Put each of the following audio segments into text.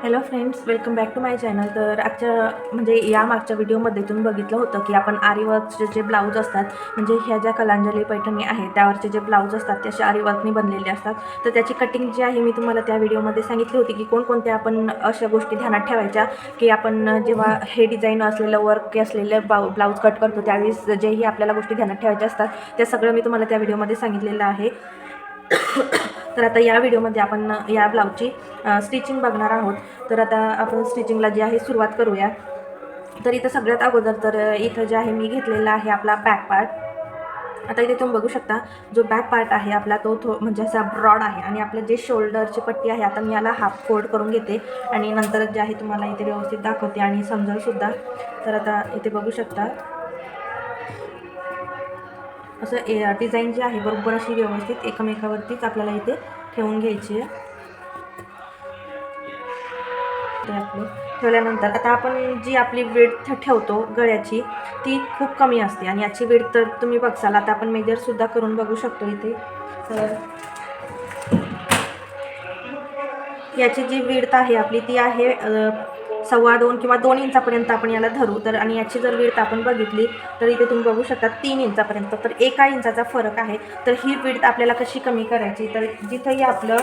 Hello friends, welcome back to my channel. तर या मागच्या व्हिडिओमध्ये तुम्ही बघितलं होतं की आपण आरीवर्कचे जे ब्लाऊज असतात, म्हणजे ह्या ज्या कलांजली पैठणी आहे त्यावरचे जे ब्लाऊज असतात ते असे आरीवर्कनी बनलेले असतात. तर त्याची कटिंग जी आहे मी तुम्हाला त्या व्हिडिओमध्ये सांगितली होती की कोणकोणत्या आपण अशा गोष्टी ध्यानात ठेवायच्या की आपण जेव्हा हे डिझाईन असलेलं वर्क असलेलं ब्लाऊज कट करतो त्यावेळेस जेही आपल्याला गोष्टी ध्यानात ठेवायच्या असतात ते सगळं मी तुम्हाला त्या व्हिडिओमध्ये सांगितलेलं आहे. तर आता या व्हिडिओमध्ये आपण या ब्लाऊजची स्टिचिंग बघणार आहोत. तर आता आपण स्टिचिंगला जी आहे सुरुवात करूया. तर इथं सगळ्यात अगोदर तर इथं जे आहे मी घेतलेला आहे आपला बॅक पार्ट. आता इथे तुम्ही बघू शकता जो बॅक पार्ट आहे आपला तो म्हणजे असा ब्रॉड आहे आणि आपलं जे शोल्डरची पट्टी आहे आता मी याला हाफ फोल्ड करून घेते आणि नंतर जे आहे तुम्हाला इथे व्यवस्थित दाखवते आणि समजेलसुद्धा. तर आता इथे बघू शकता असं डिझाईन जी आहे बरोबर अशी व्यवस्थित एकमेकावरतीच आपल्याला इथे ठेवून घ्यायची आहे. आपली ठेवल्यानंतर आता आपण जी आपली विड्थ ठेवतो गळ्याची ती खूप कमी असते आणि याची विड्थ तर तुम्ही बघसाल. आता आपण मेजरसुद्धा करून बघू शकतो इथे. तर याची जी विड्थ आहे आपली ती आहे 2.25 किंवा 2 इंचापर्यंत आपण याला धरू. तर आणि याची जर विड्थ आपण बघितली तर इथे तुम्ही बघू शकता 3 इंचापर्यंत. तर 1 इंचाचा फरक आहे. तर ही विड्थ आपल्याला कशी कमी करायची, तर जिथंही आपलं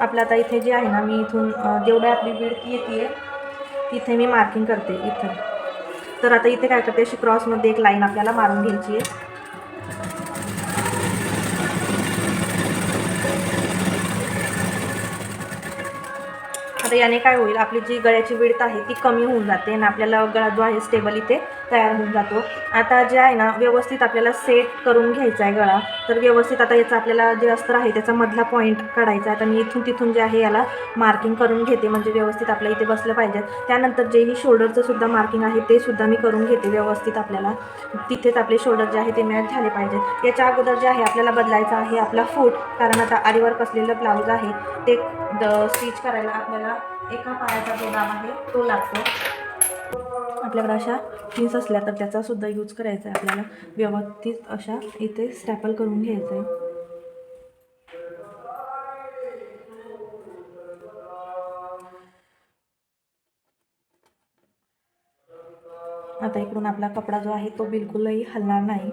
आता इथे जे आहे ना, मी इथून जेवढी आपली विड्थ येते तिथे मी मार्किंग करते इथं. तर आता इथे काय करते, अशी क्रॉसमध्ये एक लाईन आपल्याला मारून घ्यायची आहे. आता याने काय होईल, आपली जी गळ्याची विड्थ आहे ती कमी होऊन जाते आणि आपल्याला गळा जो आहे स्टेबल इथे तयार होऊन जातो. आता जे आहे ना व्यवस्थित आपल्याला सेट करून घ्यायचा आहे गळा. तर व्यवस्थित आता याचा आपल्याला जे अस्तर आहे त्याचा मधला पॉईंट काढायचा आहे. आता मी इथून तिथून जे आहे याला मार्किंग करून घेते म्हणजे व्यवस्थित आपल्या इथे बसलं पाहिजे. त्यानंतर जेही शोल्डरचं सुद्धा मार्किंग आहे ते सुद्धा मी करून घेते व्यवस्थित. आपल्याला तिथेच आपले शोल्डर जे आहे ते मॅच झाले पाहिजेत. याच्या अगोदर जे आहे आपल्याला बदलायचं आहे आपला फूट, कारण आता आरीवर्क असलेलं ब्लाऊज आहे ते स्टिच करायला आपल्याला एका पायाचा जो दाब आहे तो लागतो. आपल्याकडे अशा पिन्स असल्या तर त्याचा सुद्धा यूज करायचा आहे आपल्याला. व्यवस्थित अशा इथे स्टॅपल करून घ्यायचं आहे. आता इकडून आपला कपडा जो आहे तो बिलकुलही हलणार नाही.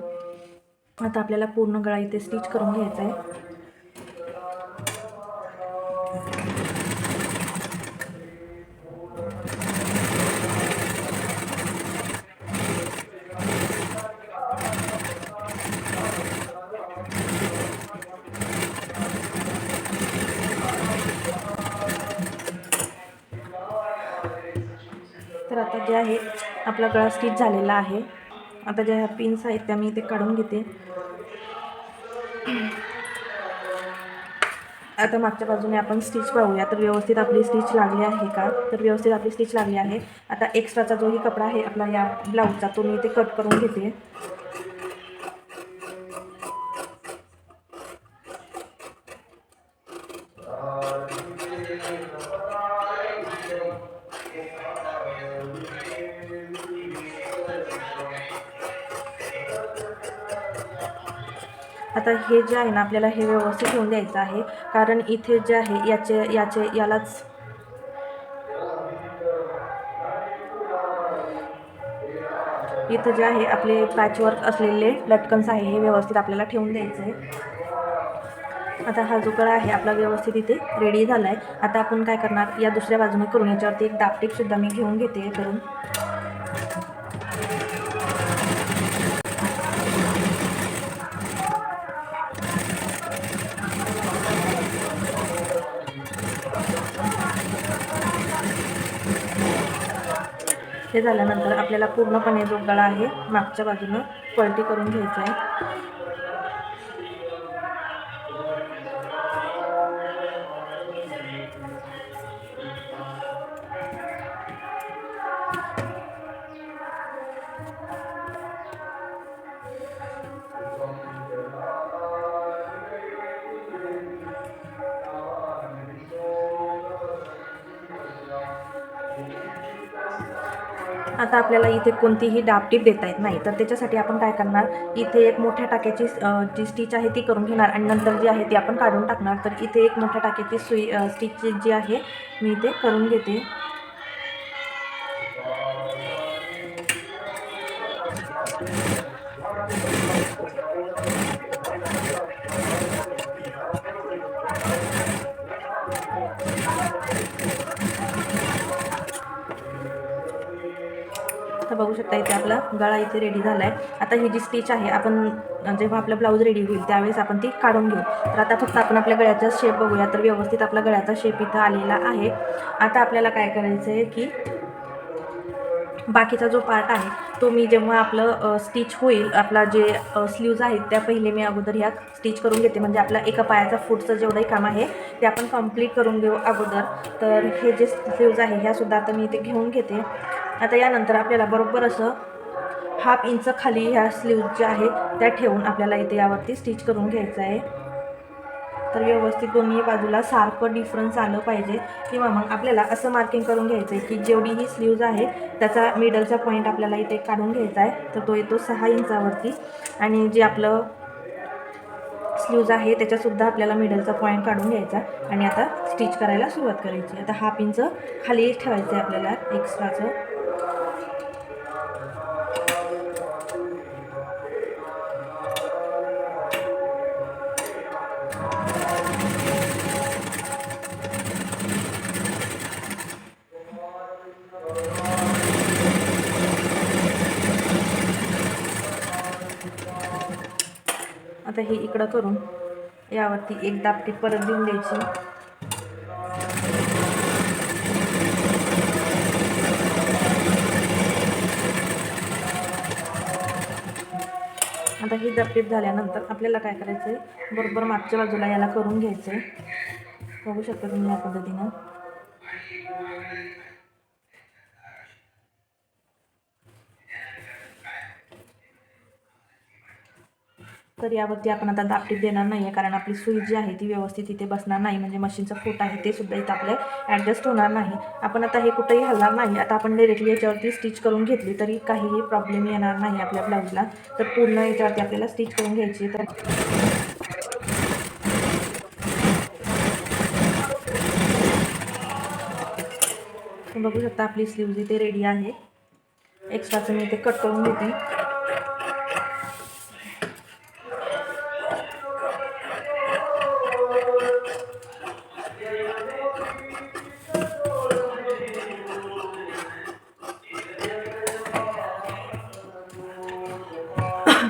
आता आपल्याला पूर्ण गळा इथे स्टिच करून घ्यायचा आहे. तर आता जे आहे आपला गळा स्टिच झालेला आहे. आता ज्या पिन्स आहेत त्या मी इथे काढून घेते. आता मागच्या बाजूने आपण स्टिच पाहूया. तर व्यवस्थित आपली स्टिच लागली आहे का, तर व्यवस्थित आपली स्टिच लागली आहे. आता एक्स्ट्राचा जोही कपडा आहे आपला या ब्लाऊजचा तो मी इथे कट करून घेते. आता हे जे आहे ना आपल्याला हे व्यवस्थित ठेवून द्यायचं आहे, कारण इथे जे आहे यालाच इथं जे आहे आपले पॅचवर्क असलेले लटकन्स आहे हे व्यवस्थित आपल्याला ठेवून द्यायचं आहे. आता हा जो गळा आहे आपला व्यवस्थित इथे रेडी झाला आहे. आता आपण काय करणार, या दुसऱ्या बाजूने करून याच्यावरती एक दापटीपसुद्धा मी घेऊन घेते करून. हे झाल्यानंतर आपल्याला पूर्णपणे जो गळा आहे मागच्या बाजूनं पलटी करून घ्यायचा आहे. आता आपल्याला इथे कोणतीही दाबटीप देता येत नाही, तर त्याच्यासाठी आपण काय करणार, इथे एक मोठ्या टाक्याची जी स्टिच आहे ती करून घेणार आणि नंतर जी आहे ती आपण काढून टाकणार. तर इथे एक मोठ्या टाक्याची स्टिच जी आहे मी इथे करून घेते. बघू शकता इथे आपला गळा इथे रेडी झाला आहे. आता ही जी स्टिच आहे आपण जेव्हा आपला ब्लाऊज रेडी होईल त्यावेळेस आपण ती काढून घेऊ. तर आता फक्त आपण आपल्या गळ्याचा शेप बघूया. तर व्यवस्थित आपला गळ्याचा शेप इथं आलेला आहे. आता आपल्याला काय करायचं आहे की बाकीचा जो पार्ट आहे तो मी जेव्हा आपलं स्टिच होईल, आपला जे स्लीव्ज आहेत त्या पहिले मी अगोदर ह्या स्टिच करून घेते. म्हणजे आपला एका पायाचा फूटचं जेवढंही काम आहे ते आपण कंप्लीट करून घेऊ अगोदर. तर हे जे स्लीव्ज आहे ह्यासुद्धा आता मी इथे घेऊन घेते. आता यानंतर आपल्याला बरोबर असं 1/2 इंच खाली ह्या स्लीव्ज ज्या आहे त्या ठेवून आपल्याला इथे यावरती स्टिच करून घ्यायचं आहे. तर व्यवस्थित दोन्ही बाजूला सारखं डिफरन्स आलं पाहिजे. किंवा मग आपल्याला असं मार्किंग करून घ्यायचं आहे की जेवढी ही स्लीव्ज आहे त्याचा मिडलचा पॉईंट आपल्याला इथे काढून घ्यायचा आहे. तर तो येतो 6 इंचावरती. आणि जे आपलं स्लीव्ज आहे त्याच्यासुद्धा आपल्याला मिडलचा पॉईंट काढून घ्यायचा आणि आता स्टिच करायला सुरुवात करायची. आता 1/2 इंच खाली ठेवायचं आहे आपल्याला एक्स्ट्राचं. आता हे इकडं करून यावरती एक दापटी परत देऊन द्यायची. आता ही दापटीप झाल्यानंतर आपल्याला काय करायचं आहे, बरोबर मागच्या बाजूला याला करून घ्यायचं आहे. बघू शकता तुम्ही या पद्धतीनं. तर यावरती आपण आता दापटीप देणार नाही आहे, कारण आपली सुई जी आहे ती व्यवस्थित इथे बसणार नाही. म्हणजे मशीनचं फूट आहे ते सुद्धा इथं आपले ॲडजस्ट होणार नाही. आपण आता हे कुठेही हलणार नाही. आता आपण डायरेक्टली याच्यावरती स्टिच करून घेतली तरी काहीही प्रॉब्लेम येणार नाही आपल्या ब्लाऊजला. तर पूर्ण याच्यावरती आपल्याला स्टिच करून घ्यायची. तर बघू शकता आपली स्लीव्ज इथे रेडी आहे. एक्स्ट्राचं मी इथे कट करून घेते.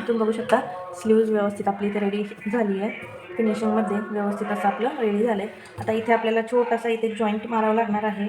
तुम्ही बघू शकता स्लीव्ज व्यवस्थित आपली इथे रेडी झाली आहे. फिनिशिंगमध्ये व्यवस्थित असं आपलं रेडी झालं आहे. आता इथे आपल्याला छोटासा इथे जॉईंट मारावा लागणार आहे.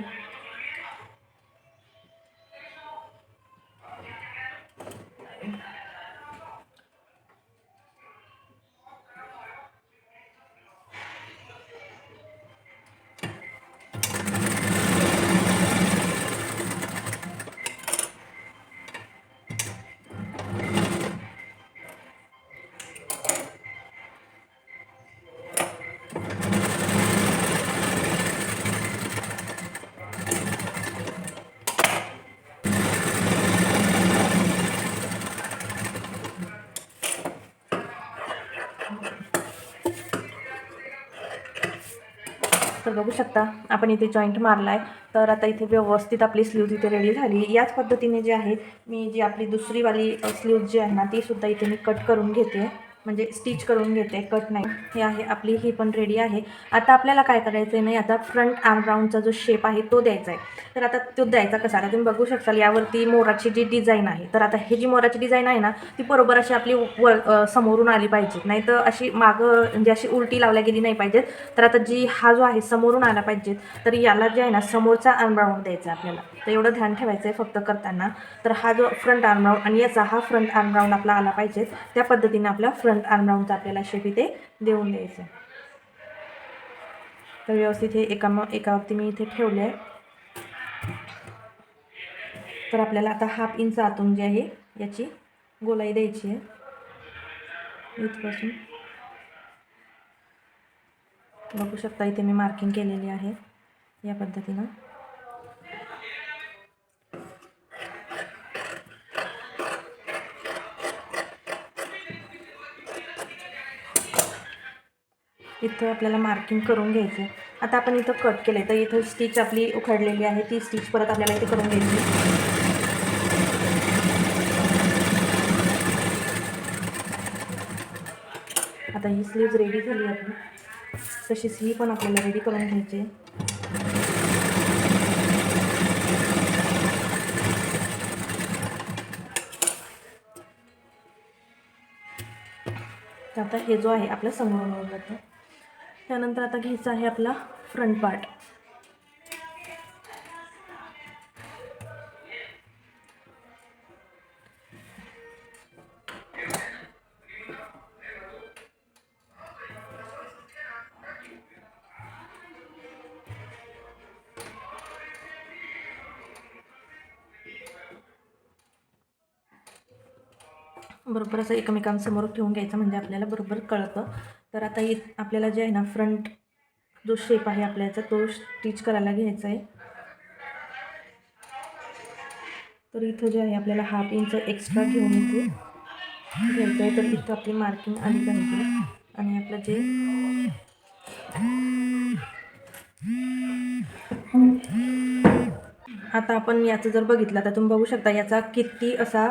तर बघू शकता आपण इथे जॉईंट मारला आहे. तर आता इथे व्यवस्थित आपली स्लीव्ज इथे रेडी झाली. याच पद्धतीने जे आहे मी जी आपली दुसरीवाली स्लीव्ज जी आहे ना ती सुद्धा इथे मी कट करून घेते. म्हणजे स्टिच करून घेते, कट नाही. हे आहे आपली ही पण रेडी आहे. आता आपल्याला काय करायचं आहे नाही, आता फ्रंट आर्म राऊंडचा जो शेप आहे तो द्यायचा आहे. तर आता तो द्यायचा कसा, आता तुम्ही बघू शकाल यावरती मोराची जी डिझाईन आहे. तर आता ही जी मोराची डिझाईन आहे ना ती बरोबर अशी आपली समोरून आली पाहिजे. नाही तर अशी मागं म्हणजे अशी उलटी लावल्या गेली नाही पाहिजे. तर आता जी हा जो आहे समोरून आला पाहिजे. तर याला जे आहे ना समोरचा आर्म राऊंड द्यायचा आपल्याला. तर एवढं ध्यान ठेवायचं आहे फक्त करताना. तर हा जो फ्रंट आर्म राऊंड आणि याचा हा फ्रंट आर्म राऊंड आपला आला पाहिजे. त्या पद्धतीने आपला फ्रंट आर्म राऊंडचा आपल्याला शेप इथे देऊन द्यायचं. तर व्यवस्थित हे एकावरती मी इथे ठेवले आहे. तर आपल्याला आता 1/2 इंच आतून जे आहे याची गोलाई द्यायची आहे. इथपासून बघू शकता इथे मी मार्किंग केलेली आहे या पद्धतीनं. इथं आपल्याला मार्किंग करून घ्यायचं आहे. आता आपण इथं कट केलं आहे तर इथं स्टिच आपली उखडलेली आहे, ती स्टिच परत आपल्याला इथे करून घ्यायची. आता ही स्लीव्ज रेडी झाली आहे, तशीच ही पण आपल्याला रेडी करून घ्यायची आहे. तर आता हे जो आहे आपला समोरून होऊन जातं. त्यानंतर आता घ्यायचा आहे आपला फ्रंट पार्ट. बरोबर असं एकमेकांसमोर ठेवून घ्यायचं म्हणजे आपल्याला बरोबर कळतं. तर आता आपल्याला जे आहे ना फ्रंट जो शेप आहे आपल्याचा तो स्टिच करायला घ्यायचा आहे. तर इथं जे आहे आपल्याला 1/2 इंच एक्स्ट्रा घेऊन इथे घ्यायचं आहे. तर इथं आपली मार्किंग आली पाहिजे आणि आपलं जे आता आपण याचं जर बघितलं तर तुम्ही बघू शकता याचा किती असा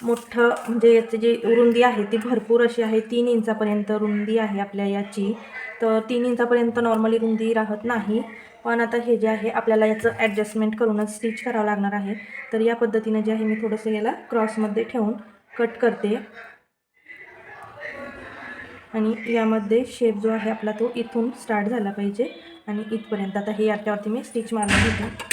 मोठं म्हणजे याची जी रुंदी आहे ती भरपूर अशी आहे. 3 इंचापर्यंत रुंदी आहे आपल्या याची. तर 3 इंचापर्यंत नॉर्मली रुंदी राहत नाही, पण आता हे जे आहे आपल्याला याचं ॲडजस्टमेंट करूनच स्टिच करावं लागणार आहे. तर या पद्धतीने जे आहे मी थोडंसं याला क्रॉसमध्ये ठेवून कट करते आणि यामध्ये शेप जो आहे आपला तो इथून स्टार्ट झाला पाहिजे आणि इथपर्यंत. आता हे याच्यावरती मी स्टिच मारून घेते.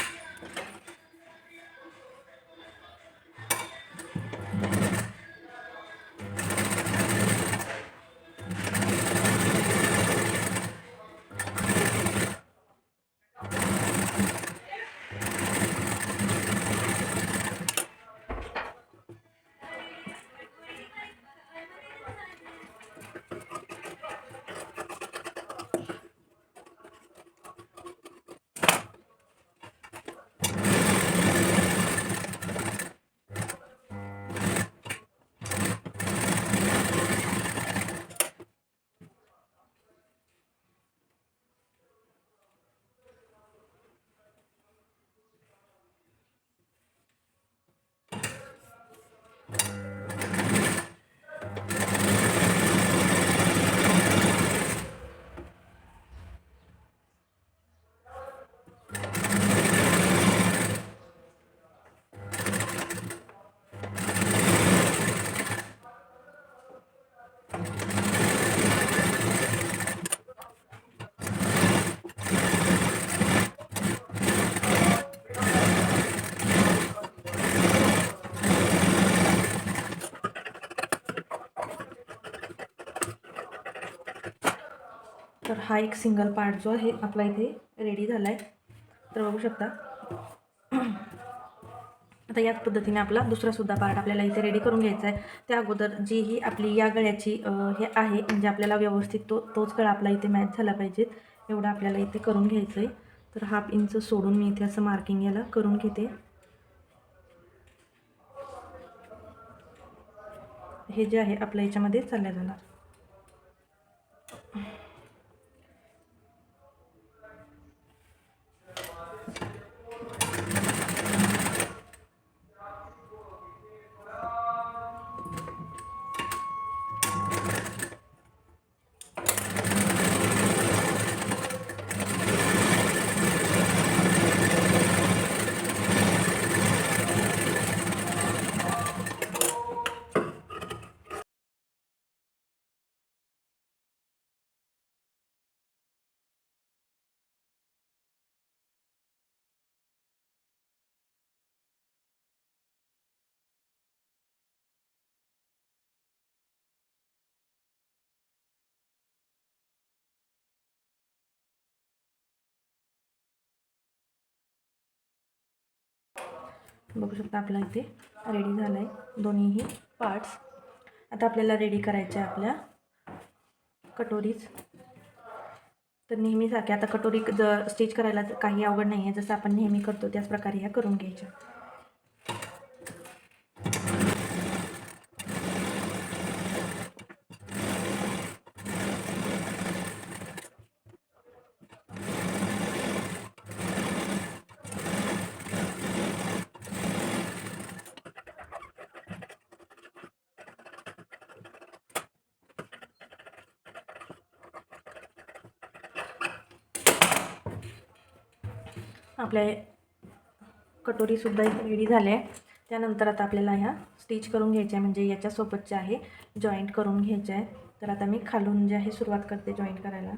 तर हा एक सिंगल पार्ट जो आहे आपला इथे रेडी झाला आहे. तर बघू शकता. आता याच पद्धतीने आपला दुसरासुद्धा पार्ट आपल्याला इथे रेडी करून घ्यायचा आहे. त्या अगोदर जी ही आपली या गळ्याची हे आहे म्हणजे आपल्याला व्यवस्थित तोच गळा आपला इथे मॅच झाला पाहिजे एवढं आपल्याला इथे करून घ्यायचं आहे. तर 1/2 इंच सोडून मी इथे असं मार्किंग याला करून घेते. हे जे आहे आपल्या याच्यामध्ये चालल्या जाणार. बघू शकता आपला इथे रेडी झाला आहे दोन्हीही पार्ट्स. आता आपल्याला रेडी करायचे आहे आपल्या कटोरीज. तर नेहमीसारख्या आता कटोरी स्टिच करायला काही अवघड नाही आहे. जसं आपण नेहमी करतो त्याच प्रकारे ह्या करून घ्यायच्या. आपल्या कटोरीसुद्धा इथे रेडी झाल्या आहे. त्यानंतर आता आपल्याला ह्या स्टिच करून घ्यायच्या आहे म्हणजे याच्यासोबतच्या आहे जॉईंट करून घ्यायच्या आहे. तर आता मी खालून जे आहे सुरुवात करते जॉईंट करायला.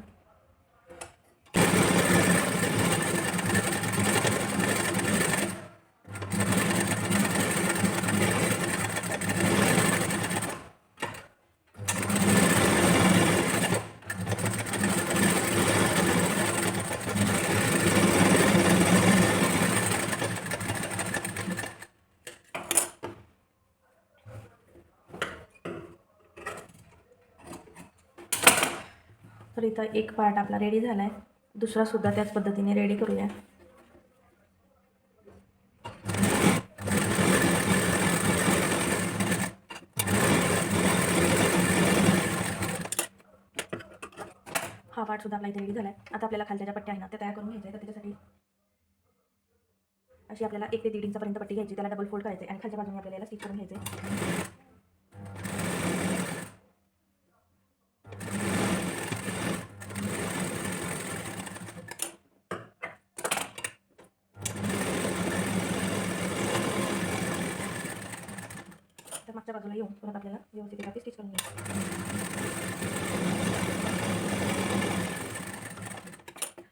तर इथं एक पार्ट आपला रेडी झाला आहे, दुसरासुद्धा त्याच पद्धतीने रेडी करूया. हा पार्टसुद्धा आपला इथे रेडी झाला आहे. आता आपल्याला खालच्या ज्या पट्ट्या आहे ना त्या तयार करून घ्यायच्या आहे. तर त्याच्यासाठी अशी आपल्याला 1 ते 1.5 इंचापर्यंत पट्टी घ्यायची, त्याला डबल फोल्ड करायचे आणि खालच्या बाजूने आपल्याला याला स्टिच करून घ्यायचे. तर मागच्या बाजूला येऊन परत आपल्याला व्यवस्थित स्टिच करून घ्यायचं.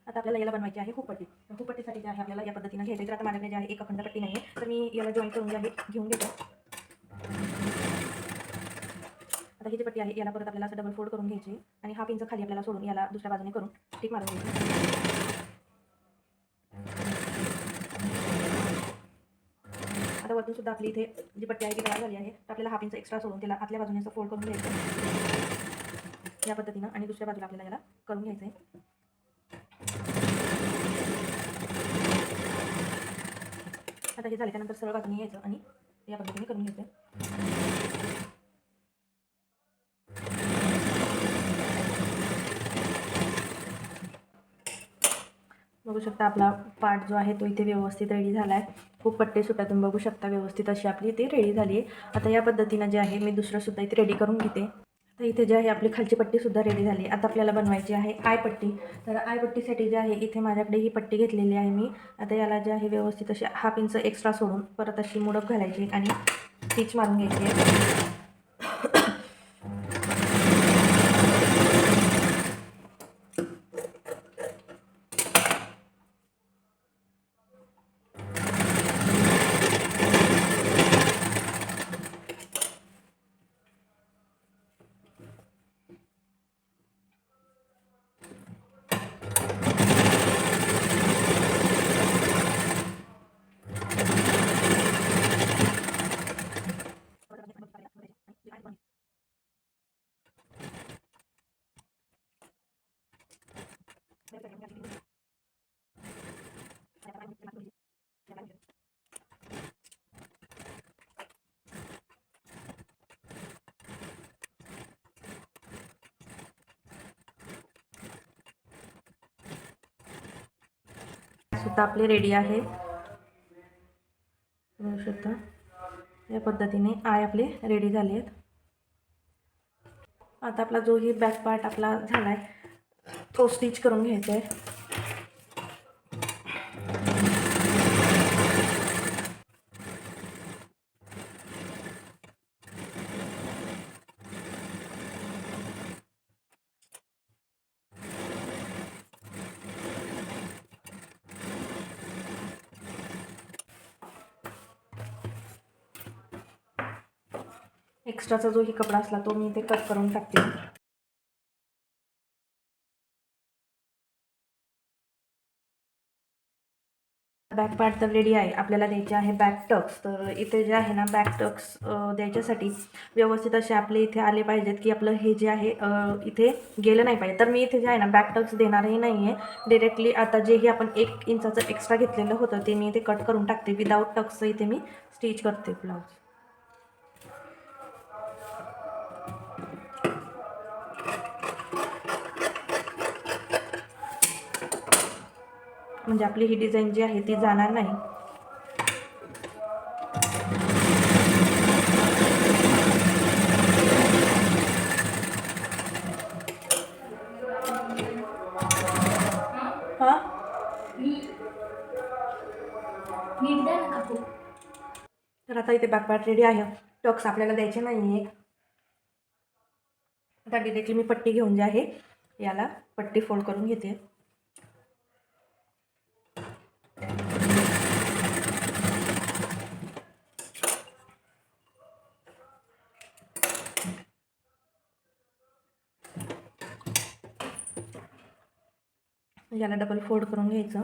आता आपल्याला याला बनवायची आहे हुकपट्टी. तर हुकपट्टीसाठी जे आहे आपल्याला या पद्धतीने घ्यायचं. तर आता माझ्याकडे जे आहे एक अखंड पट्टी नाही आहे, तर मी याला जॉईन करून जे आहे घेऊन घेतो. आता ही जी पट्टी आहे याला परत आपल्याला असं डबल फोल्ड करून घ्यायची आणि हा पिनचं खाली आपल्याला सोडून याला दुसऱ्या बाजूने करून टिक मारून घ्यायची. आता वरतून सुद्धा आपली इथे जी पट्टी आहे ती तयार झाली आहे. तर आपल्याला हा पिनचं एक्स्ट्रा सोडून त्याला आतल्या बाजूने असं फोल्ड करून घ्यायचं या पद्धतीनं आणि दुसऱ्या बाजूला आपल्याला याला करून घ्यायचं आहे. आता हे झाले त्यानंतर सरळ बाजूने यायचं आणि या पद्धतीने करून घ्यायचं. बघू शकता आपला पार्ट जो आहे तो इथे व्यवस्थित रेडी झाला आहे. खूप पट्टे सुटातून बघू शकता व्यवस्थित अशी आपली इथे रेडी झाली आहे. आता या पद्धतीनं जे आहे मी दुसरंसुद्धा इथे रेडी करून घेते. तर इथे जे आहे आपली खालची पट्टीसुद्धा रेडी झाली. आता आपल्याला बनवायची आहे आयपट्टी. तर आयपट्टीसाठी जे आहे इथे माझ्याकडे ही पट्टी घेतलेली आहे मी. आता याला जे आहे व्यवस्थित अशी हा पिनचं एक्स्ट्रा सोडून परत अशी मुडप घालायची आणि स्टिच मारून घ्यायची आहे. सुद्धा आपले रेडी आहे. बघू शकता या पद्धतीने आय आपले रेडी झाले आहेत. आता आपला जो ही बॅक पार्ट आपला झाला आहे तो स्टिच करून घ्यायचा आहे. एक्स्ट्राचा जो ही कपडा असला तो मी इथे कट करून टाकते. बॅक पार्ट तर रेडी आहे. आपल्याला द्यायचे आहे बॅक टक्स. तर इथे जे आहे ना बॅक टक्स द्यायच्यासाठी व्यवस्थित असे आपले इथे आले पाहिजेत की आपलं हे जे आहे इथे गेलं नाही पाहिजे. तर मी इथे जे आहे ना बॅक टक्स देणारही नाही आहे. डिरेक्टली आता जेही आपण 1 इंचाचं एक्स्ट्रा घेतलेलं होतं ते मी इथे कट करून टाकते. विदाऊट टक्सचं इथे मी स्टिच करते ब्लाऊज. म्हणजे आपली ही डिझाईन जी आहे ती जाणार नाही. हां तर आता इथे बॅक पार्ट रेडी आहे. टक्स आपल्याला द्यायचे नाही आहे. आता डिरेक्टली मी पट्टी घेऊन जे आहे याला पट्टी फोल्ड करून घेते. याला डबल फोल्ड करून घ्यायचं.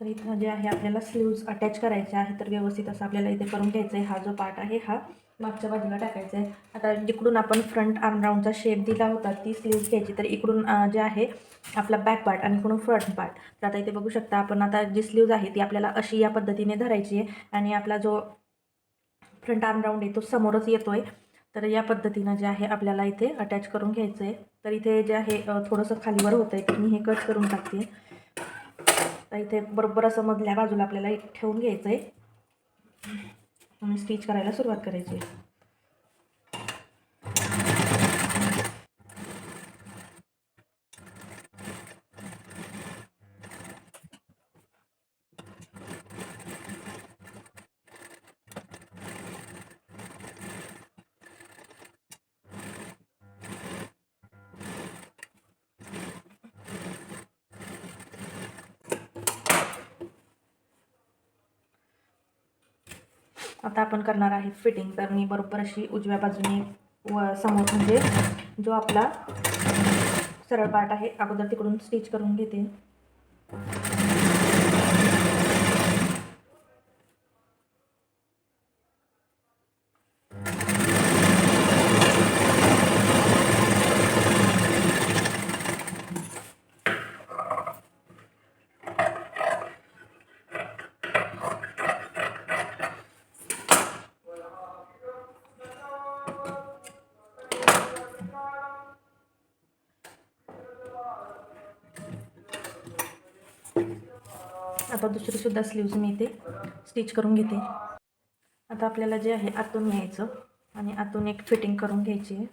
तर इथं जे आहे आपल्याला स्लीव्ज अटॅच करायचे आहे, तर व्यवस्थित असं आपल्याला इथे करून घ्यायचं आहे. हा जो पार्ट आहे हा मागच्या बाजूला टाकायचा आहे. आता जिकडून आपण फ्रंट आर्म राऊंडचा शेप दिला होता ती स्लीव्ज घ्यायची. तर इकडून जे आहे आपला बॅक पार्ट आणि इकडून फ्रंट पार्ट. तर आता इथे बघू शकता आपण आता जी स्लीव्ज आहे ती आपल्याला अशी या पद्धतीने धरायची आहे आणि आपला जो फ्रंट आर्म राऊंड आहे तो समोरच येतो आहे. तर या पद्धतीनं जे आहे आपल्याला इथे अटॅच करून घ्यायचं आहे. तर इथे जे आहे थोडंसं खालीवर होतं आहे, तर मी हे कट करून टाकते. तर इथे बरोबर असं मधल्या बाजूला आपल्याला ठेवून घ्यायचं आहे आणि स्टिच करायला सुरुवात करायची आहे. आता आपण करणार आहे फिटिंग. तर मी बरोबर अशी उजव्या बाजूने व समोर म्हणजे जो आपला सरळ पार्ट आहे अगोदर तिकडून स्टिच करून घेते. आता दुसरीसुद्धा स्लीव्ज मी इथे स्टिच करून घेते. आता आपल्याला जे आहे आतून यायचं आणि आतून एक फिटिंग करून घ्यायची आहे.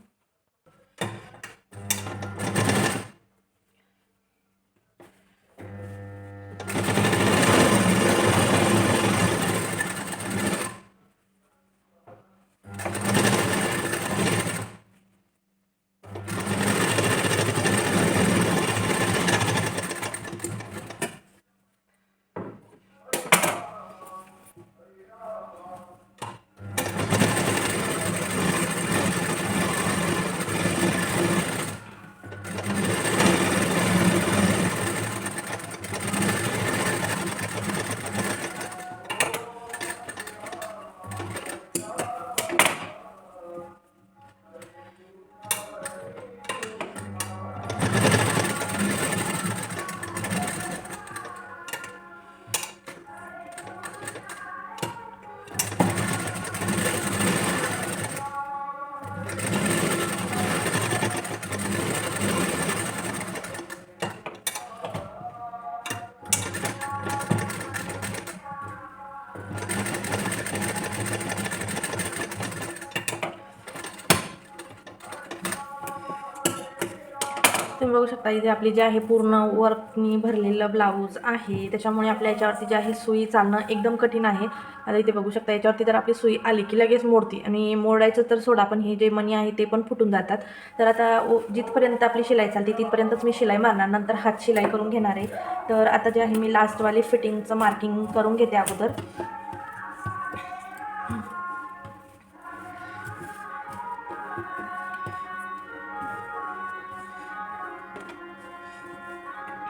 तुम्ही बघू शकता इथे आपली जे आहे पूर्ण वर्कनी भरलेलं ब्लाऊज आहे, त्याच्यामुळे आपल्या याच्यावरती जे आहे सुई चालणं एकदम कठीण आहे. आता इथे बघू शकता याच्यावरती जर आपली सुई आली की लगेच मोडती आणि मोडायचं तर सोडा, पण हे जे मणी आहे ते पण फुटून जातात. तर आता जिथपर्यंत आपली शिलाई चालते तिथपर्यंतच मी शिलाई मारणार, नंतर हात शिलाई करून घेणार आहे. तर आता जे आहे मी लास्टवाली फिटिंगचं मार्किंग करून घेते अगोदर.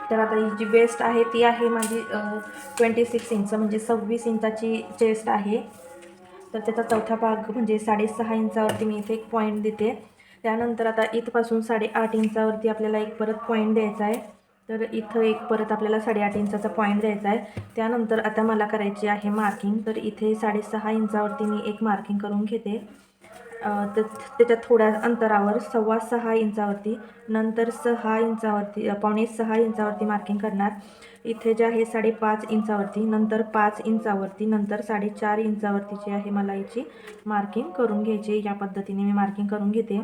तर आता ही जी वेस्ट आहे ती आहे माझी 26 इंच म्हणजे 26 इंचाची चेस्ट आहे. तर त्याचा चौथा भाग म्हणजे 6.5 इंचावरती मी इथे एक पॉईंट देते. त्यानंतर आता इथपासून 8.5 इंचावरती आपल्याला एक परत पॉईंट द्यायचा आहे. तर इथं एक परत आपल्याला 8.5 इंचाचा पॉईंट द्यायचा आहे. त्यानंतर आता मला करायची आहे मार्किंग. तर इथे 6.5 इंचावरती मी एक मार्किंग करून घेते. तर त्याच्या थोड्या अंतरावर 6.25 इंचावरती, नंतर 6 इंचावरती 6.25 इंचावरती मार्किंग करणार. इथे जे आहे 5.5 इंचावरती, नंतर 5 इंचावरती, नंतर 4.5 इंचावरती जी आहे मला याची मार्किंग करून घ्यायची. या पद्धतीने मी मार्किंग करून घेते.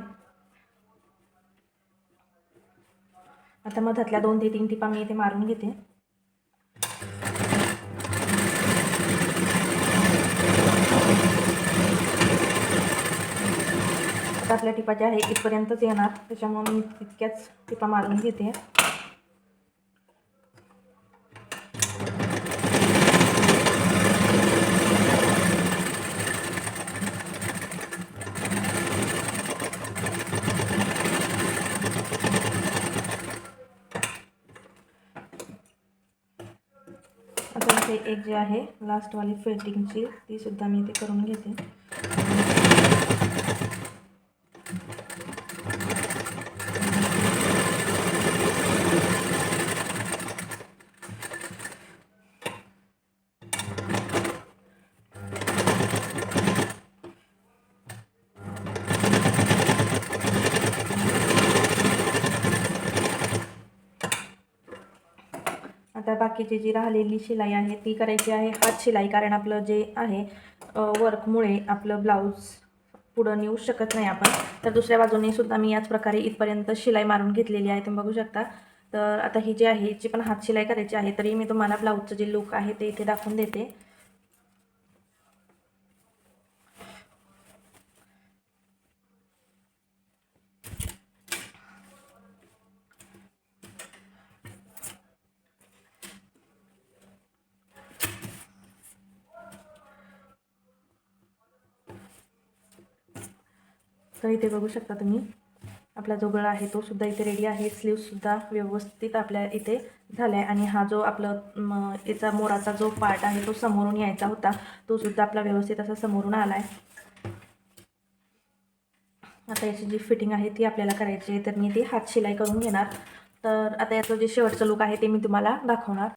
आता मधातल्या 2 ते 3 टिपा मी इथे मारून घेते. आता आपल्या टिपा ज्या आहे इथपर्यंतच येणार, त्याच्यामुळे मी तितक्याच टिपा मारून घेते. आता इथे एक जे आहे लास्टवाली फिटिंगची ती सुद्धा मी इथे करून घेते. आता बाकीची जी राहिलेली शिलाई आहे ती करायची आहे हात शिलाई, कारण आपलं जे आहे वर्कमुळे आपलं ब्लाऊज पुढं नेऊ शकत नाही आपण. तर दुसऱ्या बाजूने सुद्धा मी याच प्रकारे इथपर्यंत शिलाई मारून घेतलेली आहे, तुम्ही बघू शकता. तर आता ही जी आहे हिची पण हात शिलाई करायची आहे, तरी मी तुम्हाला ब्लाऊजचं जे लुक आहे ते इथे दाखवून देते. तर इथे बघू शकता तुम्ही आपला जो गळा आहे तो सुद्धा इथे रेडी आहे. स्लीव्हसुद्धा व्यवस्थित आपल्या इथे झाला आहे आणि हा जो आपलं याचा मोराचा जो पार्ट आहे तो समोरून यायचा होता तो सुद्धा आपला व्यवस्थित असा समोरून आला आहे. आता याची जी फिटिंग आहे ती आपल्याला करायची आहे, तर मी ती हात शिलाई करून घेणार. तर आता याचं जे शेवटचं लुक आहे ते मी तुम्हाला दाखवणार.